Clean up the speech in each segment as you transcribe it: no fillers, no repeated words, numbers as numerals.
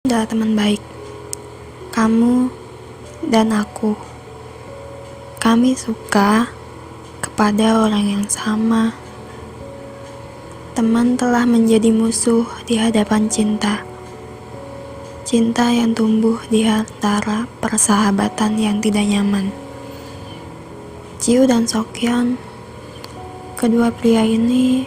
adalah teman baik. Kamu dan aku. Kami suka kepada orang yang sama. Teman telah menjadi musuh di hadapan cinta. Cinta yang tumbuh di antara persahabatan yang tidak nyaman. Jiu dan Sokyeon, kedua pria ini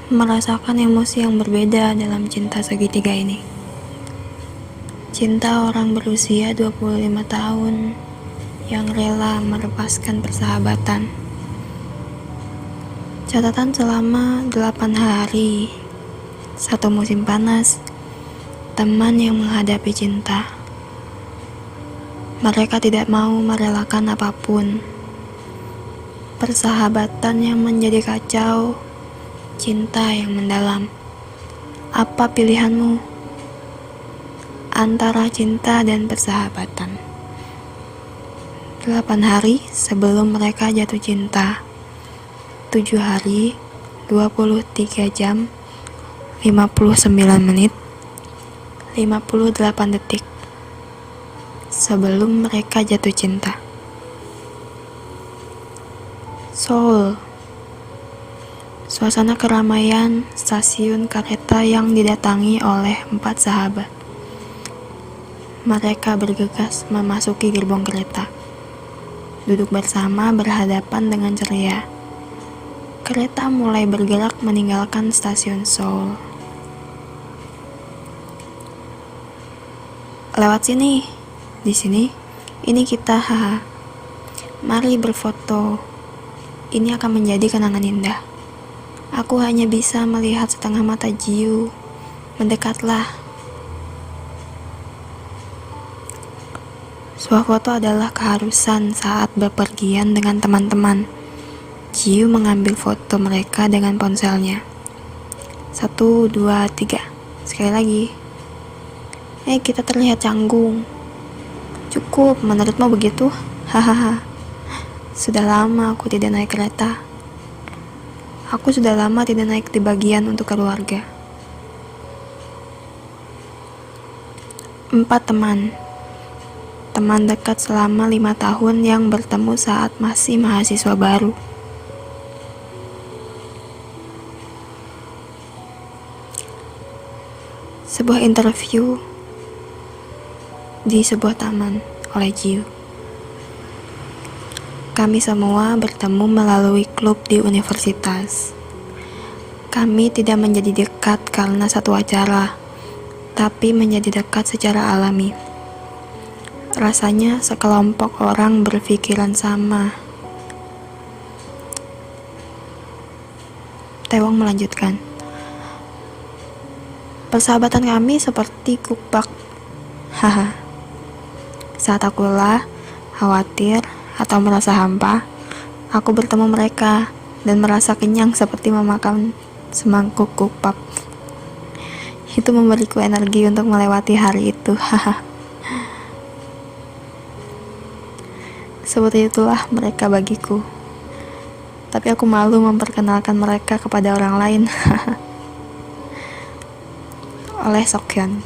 merasakan emosi yang berbeda dalam cinta segitiga ini. Cinta orang berusia 25 tahun yang rela melepaskan persahabatan. Catatan selama 8 hari, satu musim panas, teman yang menghadapi cinta. Mereka tidak mau merelakan apapun. Persahabatan yang menjadi kacau, cinta yang mendalam. Apa pilihanmu? Antara cinta dan persahabatan. 8 hari sebelum mereka jatuh cinta. 7 hari, 23 jam, 59 menit, 58 detik sebelum mereka jatuh cinta. Seoul. Suasana keramaian stasiun kereta yang didatangi oleh 4 sahabat. Mereka bergegas memasuki gerbong kereta. Duduk bersama berhadapan dengan ceria. Kereta mulai bergerak meninggalkan stasiun Seoul. Lewat sini. Di sini. Ini kita, haha. Mari berfoto. Ini akan menjadi kenangan indah. Aku hanya bisa melihat setengah mata Jiu. Mendekatlah. Swafoto adalah keharusan saat bepergian dengan teman-teman. Jiu mengambil foto mereka dengan ponselnya. 1, 2, 3. Sekali lagi. Kita terlihat canggung. Cukup, menurutmu begitu? Hahaha. Sudah lama aku tidak naik kereta. Aku sudah lama tidak naik di bagian untuk keluarga. 4 teman. Teman dekat selama 5 tahun yang bertemu saat masih mahasiswa baru. Sebuah interview di sebuah taman oleh Jiu. Kami semua bertemu melalui klub di universitas. Kami tidak menjadi dekat karena satu acara, tapi menjadi dekat secara alami. Rasanya sekelompok orang berpikiran sama. Taewong melanjutkan. Persahabatan kami seperti kupak. Haha. Saat aku lelah, khawatir, atau merasa hampa, aku bertemu mereka dan merasa kenyang seperti memakan semangkuk kupak. Itu memberiku energi untuk melewati hari itu. Haha. Seperti itulah mereka bagiku. Tapi aku malu memperkenalkan mereka kepada orang lain. Oleh Sokyeon.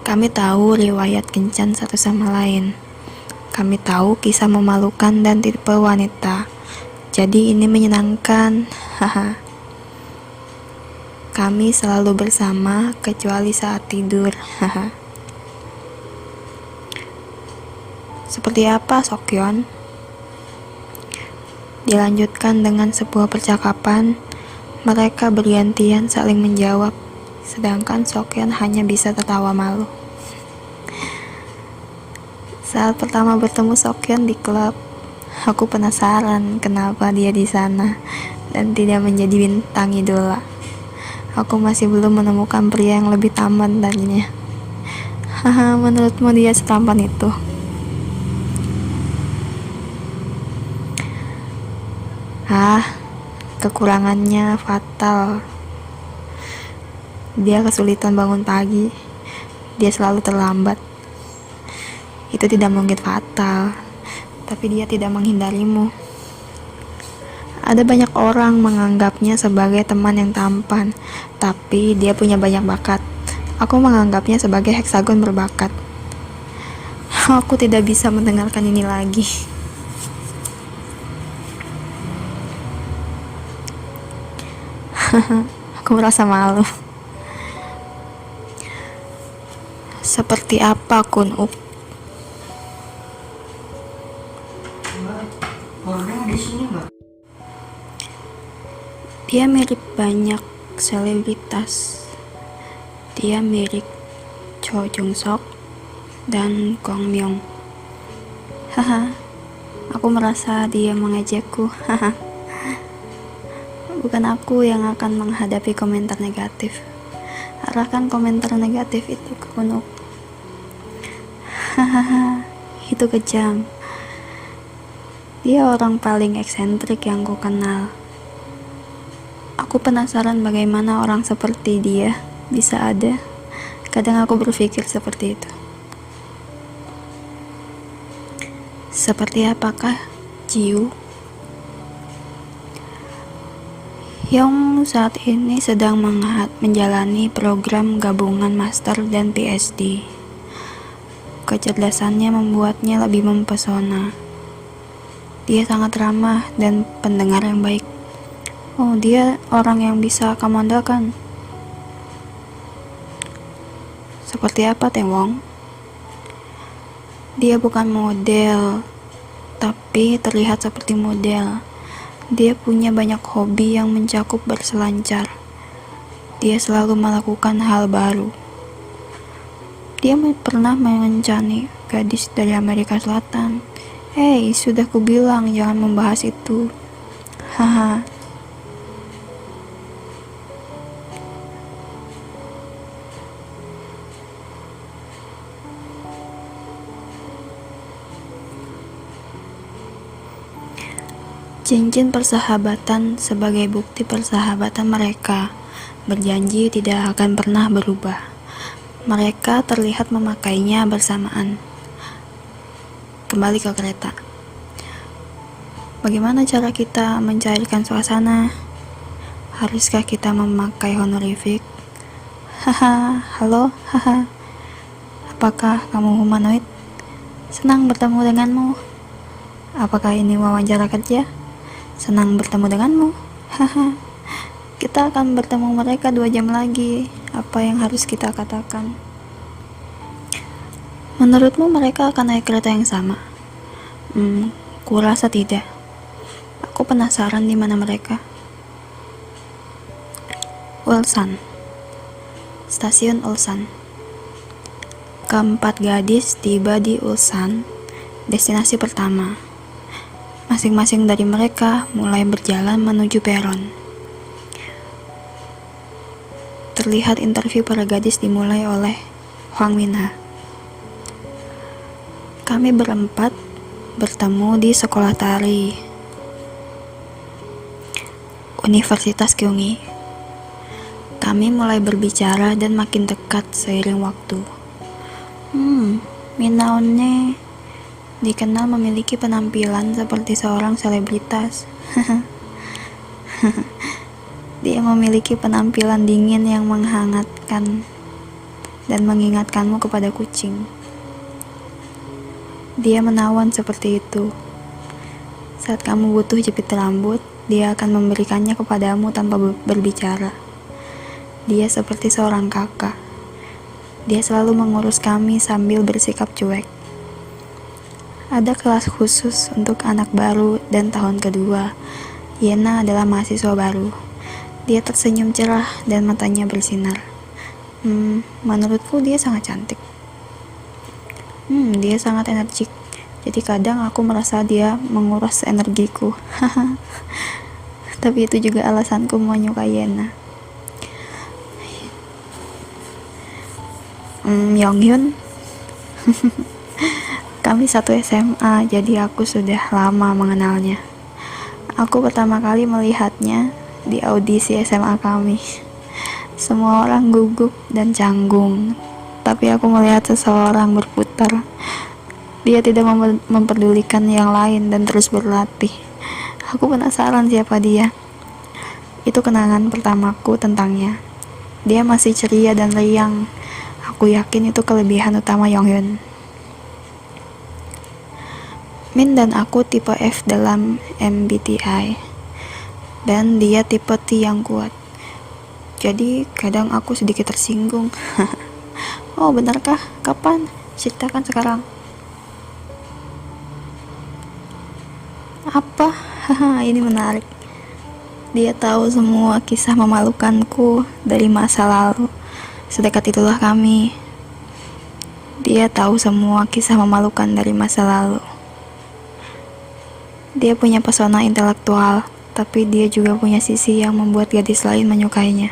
Kami tahu riwayat kencan satu sama lain. Kami tahu kisah memalukan dan tipe wanita. Jadi ini menyenangkan. Haha. Kami selalu bersama kecuali saat tidur. Haha. Seperti apa, Sokyeon? Dilanjutkan dengan sebuah percakapan. Mereka bergantian saling menjawab, sedangkan Sokyeon hanya bisa tertawa malu. Saat pertama bertemu Sokyeon di klub, aku penasaran kenapa dia di sana dan tidak menjadi bintang idola. Aku masih belum menemukan pria yang lebih tampan darinya. Haha, menurutmu dia setampan itu? Kekurangannya fatal. Dia kesulitan bangun pagi. Dia selalu terlambat. Itu tidak mungkin fatal, tapi dia tidak menghindarimu. Ada banyak orang menganggapnya sebagai teman yang tampan, tapi dia punya banyak bakat. Aku menganggapnya sebagai heksagon berbakat. Aku tidak bisa mendengarkan ini lagi. Aku merasa malu. Seperti apa Kun Uk? Dia mirip banyak selebritas. Dia mirip Cho Jung Sok dan Gong Myung. Haha, aku merasa dia mengejekku. Haha. Bukan aku yang akan menghadapi komentar negatif. Arahkan komentar negatif itu ke Kun Uk. Hahaha, itu kejam. Dia orang paling eksentrik yang ku kenal. Aku penasaran bagaimana orang seperti dia bisa ada. Kadang aku berpikir seperti itu. Seperti apakah Jiu? Yong saat ini sedang menjalani program gabungan master dan PhD. Kecerdasannya membuatnya lebih mempesona. Dia sangat ramah dan pendengar yang baik. Oh, dia orang yang bisa kamu andalkan. Seperti apa, Tewong? Dia bukan model, tapi terlihat seperti model. Dia punya banyak hobi yang mencakup berselancar. Dia selalu melakukan hal baru. Dia pernah mengencani gadis dari Amerika Selatan. Hei, sudah kubilang jangan membahas itu. Haha. Cincin persahabatan sebagai bukti persahabatan mereka berjanji tidak akan pernah berubah. Mereka terlihat memakainya bersamaan. Kembali ke kereta. Bagaimana cara kita mencairkan suasana? Haruskah kita memakai honorific? Haha, halo, haha. Apakah kamu humanoid? Senang bertemu denganmu. Apakah ini wawancara kerja? Senang bertemu denganmu. Haha. Kita akan bertemu mereka 2 jam lagi. Apa yang harus kita katakan? Menurutmu mereka akan naik kereta yang sama? Kurasa tidak. Aku penasaran di mana mereka. Ulsan. Stasiun Ulsan. Keempat gadis tiba di Ulsan, destinasi pertama. Masing-masing dari mereka mulai berjalan menuju peron. Terlihat interview para gadis dimulai oleh Hwang Minha. Kami berempat bertemu di sekolah tari Universitas Kyunghee. Kami mulai berbicara dan makin dekat seiring waktu. Minaone dikenal memiliki penampilan seperti seorang selebritas. Dia memiliki penampilan dingin yang menghangatkan dan mengingatkanmu kepada kucing. Dia menawan seperti itu. Saat kamu butuh jepit rambut, dia akan memberikannya kepadamu tanpa berbicara. Dia seperti seorang kakak. Dia selalu mengurus kami sambil bersikap cuek. Ada kelas khusus untuk anak baru dan tahun kedua. Yena adalah mahasiswa baru. Dia tersenyum cerah dan matanya bersinar. Menurutku dia sangat cantik. Dia sangat energik. Jadi kadang aku merasa dia menguras energiku. Tapi itu juga alasanku menyukai Yena. Yonghyun. Kami satu SMA, jadi aku sudah lama mengenalnya. Aku pertama kali melihatnya di audisi SMA kami. Semua orang gugup dan canggung, tapi aku melihat seseorang berputar. Dia tidak memperdulikan yang lain dan terus berlatih. Aku penasaran siapa dia. Itu kenangan pertamaku tentangnya. Dia masih ceria dan riang. Aku yakin itu kelebihan utama Yonghyun. Min dan aku tipe F dalam MBTI, dan dia tipe T yang kuat. Jadi kadang aku sedikit tersinggung. Oh, benarkah? Kapan? Ceritakan sekarang. Apa? Haha, ini menarik. Dia tahu semua kisah memalukanku dari masa lalu. Sedekat itulah kami. Dia tahu semua kisah memalukan dari masa lalu. Dia punya pesona intelektual, tapi dia juga punya sisi yang membuat gadis lain menyukainya.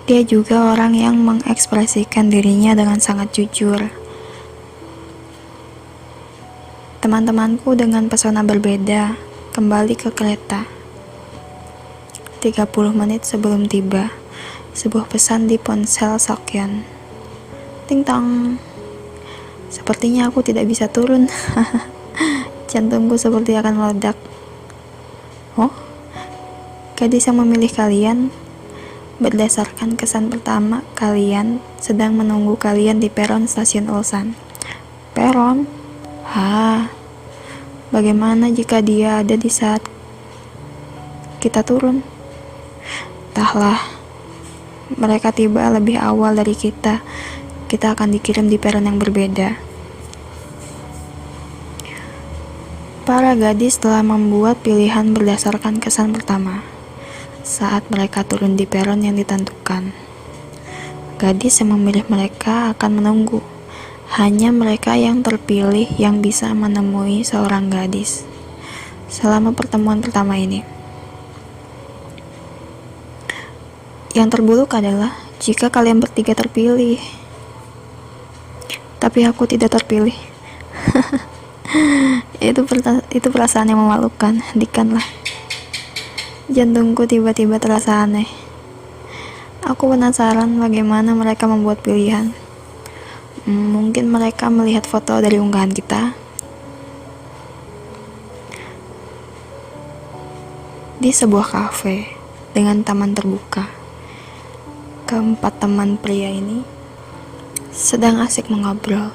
Dia juga orang yang mengekspresikan dirinya dengan sangat jujur. Teman-temanku dengan pesona berbeda kembali ke kereta. 30 menit sebelum tiba, sebuah pesan di ponsel Sokyeon. Ting tong. Sepertinya aku tidak bisa turun. Jantungku seperti akan meledak. Oh, gadis yang memilih kalian berdasarkan kesan pertama kalian sedang menunggu kalian di peron stasiun Ulsan. Peron? Bagaimana jika dia ada di saat kita turun? Entahlah, mereka tiba lebih awal dari kita. Kita akan dikirim di peron yang berbeda. Para gadis telah membuat pilihan berdasarkan kesan pertama saat mereka turun di peron yang ditentukan. Gadis yang memilih mereka akan menunggu. Hanya mereka yang terpilih yang bisa menemui seorang gadis selama pertemuan pertama ini. Yang terburuk adalah jika kalian bertiga terpilih, tapi aku tidak terpilih. Itu perasaan yang memalukan. Hentikanlah. Jantungku tiba-tiba terasa aneh. Aku penasaran bagaimana mereka membuat pilihan. Mungkin mereka melihat foto dari unggahan kita. Di sebuah kafe dengan taman terbuka, keempat teman pria ini sedang asik mengobrol.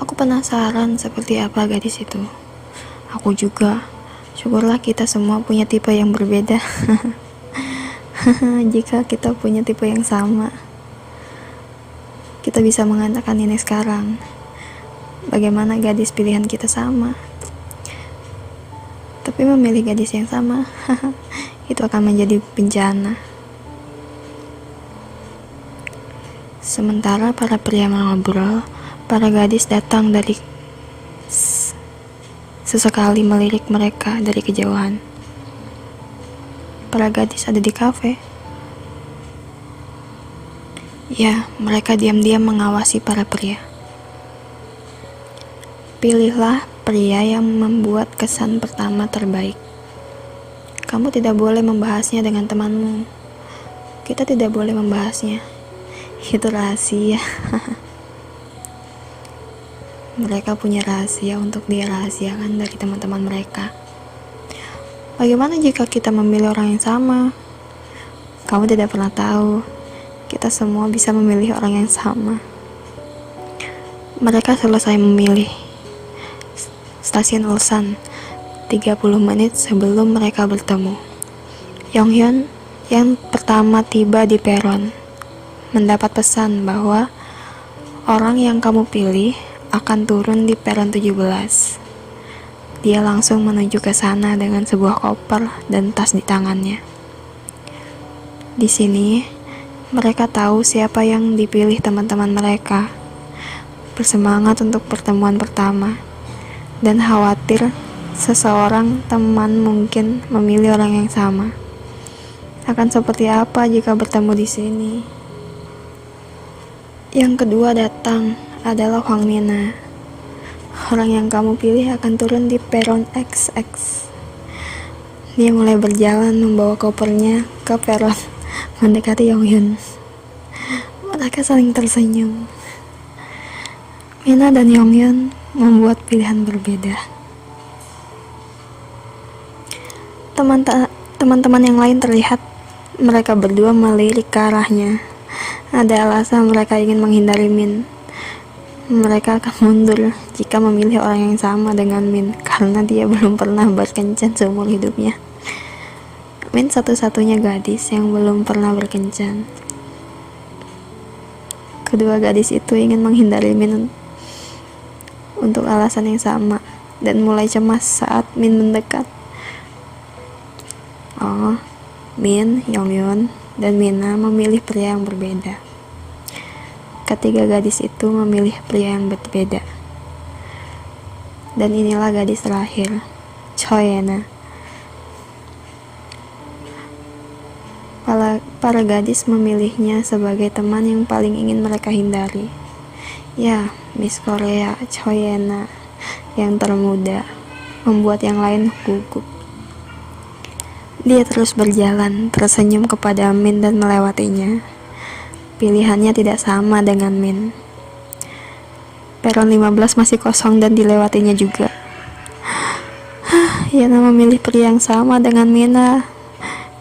Aku penasaran seperti apa gadis itu. Aku juga. Syukurlah kita semua punya tipe yang berbeda. Jika kita punya tipe yang sama, kita bisa mengatakan ini sekarang. Bagaimana gadis pilihan kita sama, tapi memilih gadis yang sama, itu akan menjadi bencana. Sementara para pria mengobrol, para gadis datang dari sesekali melirik mereka dari kejauhan. Para gadis ada di kafe. Ya, mereka diam-diam mengawasi para pria. Pilihlah pria yang membuat kesan pertama terbaik. Kamu tidak boleh membahasnya dengan temanmu. Kita tidak boleh membahasnya. Itu rahasia. Mereka punya rahasia untuk dirahasiakan dari teman-teman mereka. Bagaimana jika kita memilih orang yang sama? Kamu tidak pernah tahu. Kita semua bisa memilih orang yang sama. Mereka selesai memilih. Stasiun Ulsan, 30 menit sebelum mereka bertemu. Yonghyun yang pertama tiba di peron mendapat pesan bahwa orang yang kamu pilih akan turun di peron 17. Dia langsung menuju ke sana dengan sebuah koper dan tas di tangannya. Di sini, mereka tahu siapa yang dipilih teman-teman mereka. Bersemangat untuk pertemuan pertama dan khawatir seseorang teman mungkin memilih orang yang sama. Akan seperti apa jika bertemu di sini? Yang kedua datang adalah Hwang Mina. Orang yang kamu pilih akan turun di peron XX. Dia mulai berjalan membawa kopernya ke peron mendekati Yonghyun. Mereka saling tersenyum. Mina dan Yonghyun membuat pilihan berbeda. Teman-teman yang lain terlihat mereka berdua melirik ke arahnya. Ada alasan mereka ingin menghindari Min. Mereka akan mundur jika memilih orang yang sama dengan Min, karena dia belum pernah berkencan seumur hidupnya. Min satu-satunya gadis yang belum pernah berkencan. Kedua gadis itu ingin menghindari Min untuk alasan yang sama, dan mulai cemas saat Min mendekat. Oh, Min, Yongyun, dan Mina memilih pria yang berbeda. Ketiga gadis itu memilih pria yang berbeda. Dan inilah gadis terakhir, Choyena. Para gadis memilihnya sebagai teman yang paling ingin mereka hindari. Ya, Miss Korea Choyena yang termuda membuat yang lain gugup. Dia terus berjalan, tersenyum kepada Min dan melewatinya. Pilihannya tidak sama dengan Min. Peron 15 masih kosong dan dilewatinya juga. Yana memilih pria yang sama dengan Mina.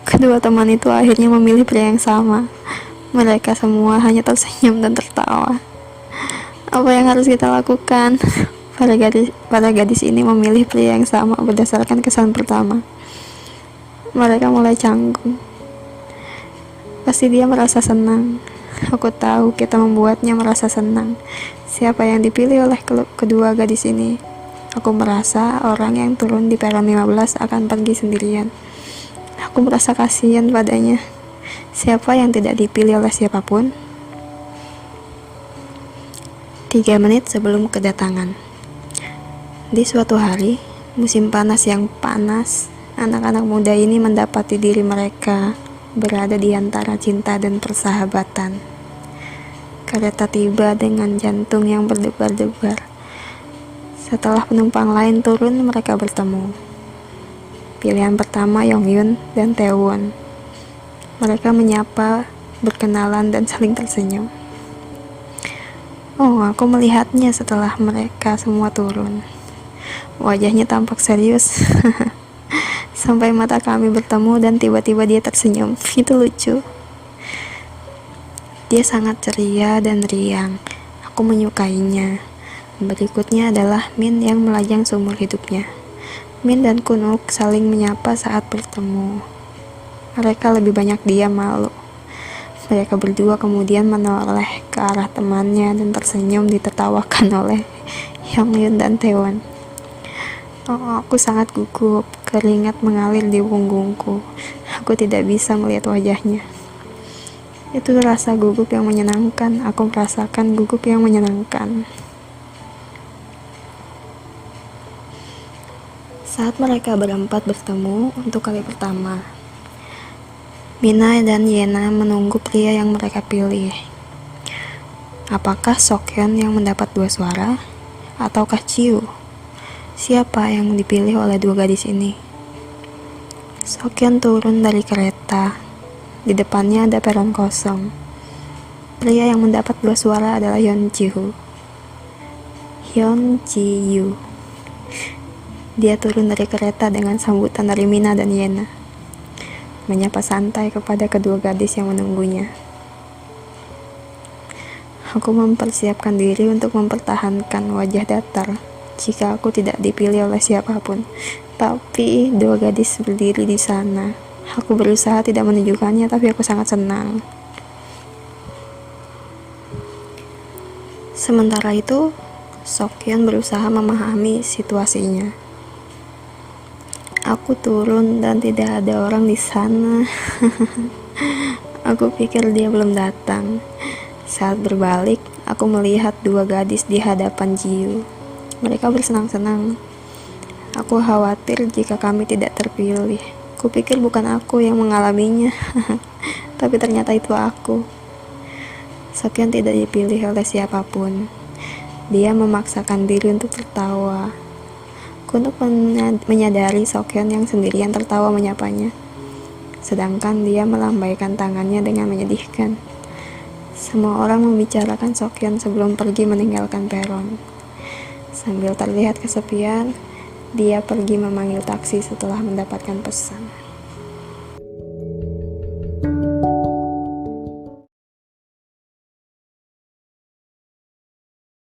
Kedua teman itu akhirnya memilih pria yang sama. Mereka semua hanya tersenyum dan tertawa. Apa yang harus kita lakukan? Para gadis ini memilih pria yang sama berdasarkan kesan pertama. Mereka mulai canggung. Pasti dia merasa senang. Aku tahu kita membuatnya merasa senang. Siapa yang dipilih oleh kedua gadis ini? Aku merasa orang yang turun di peron 15 akan pergi sendirian. Aku merasa kasihan padanya. Siapa yang tidak dipilih oleh siapapun? 3 menit sebelum kedatangan. Di suatu hari, musim panas yang panas, anak-anak muda ini mendapati diri mereka berada di antara cinta dan persahabatan. Kereta tiba dengan jantung yang berdebar-debar. Setelah penumpang lain turun, mereka bertemu. Pilihan pertama Yongyun dan Taewon. Mereka menyapa, berkenalan, dan saling tersenyum. Oh, aku melihatnya setelah mereka semua turun. Wajahnya tampak serius. Sampai mata kami bertemu dan tiba-tiba dia tersenyum. Itu lucu. Dia sangat ceria dan riang. Aku menyukainya. Berikutnya adalah Min yang melajang seumur hidupnya. Min dan Kunuk saling menyapa saat bertemu. Mereka lebih banyak diam malu. Mereka berdua kemudian menoleh ke arah temannya dan tersenyum ditertawakan oleh Yongyun dan Taewon. Oh, aku sangat gugup. Keringat mengalir di punggungku. Aku tidak bisa melihat wajahnya. Itu rasa gugup yang menyenangkan. Aku merasakan gugup yang menyenangkan. Saat mereka berempat bertemu untuk kali pertama, Mina dan Yena menunggu pria yang mereka pilih. Apakah Sokyeon yang mendapat 2 suara? Ataukah Chiu? Siapa yang dipilih oleh dua gadis ini? Sokyeon turun dari kereta. Di depannya ada peron kosong. Pria yang mendapat 2 suara adalah Hyun Ji-yu. Dia turun dari kereta dengan sambutan dari Mina dan Yena, menyapa santai kepada kedua gadis yang menunggunya. Aku mempersiapkan diri untuk mempertahankan wajah datar jika aku tidak dipilih oleh siapapun. Tapi 2 gadis berdiri di sana. Aku berusaha tidak menunjukkannya, tapi aku sangat senang. Sementara itu, Sokyeon berusaha memahami situasinya. Aku turun dan tidak ada orang di sana. Aku pikir dia belum datang. Saat berbalik, aku melihat 2 gadis di hadapan Jiu. Mereka bersenang-senang. Aku khawatir jika kami tidak terpilih. Kupikir bukan aku yang mengalaminya. Tapi ternyata itu aku. Sokyeon tidak dipilih oleh siapapun. Dia memaksakan diri untuk tertawa. Kunuk menyadari Sokyeon yang sendirian tertawa menyapanya. Sedangkan dia melambaikan tangannya dengan menyedihkan. Semua orang membicarakan Sokyeon sebelum pergi meninggalkan peron. Sambil terlihat kesepian, dia pergi memanggil taksi setelah mendapatkan pesan.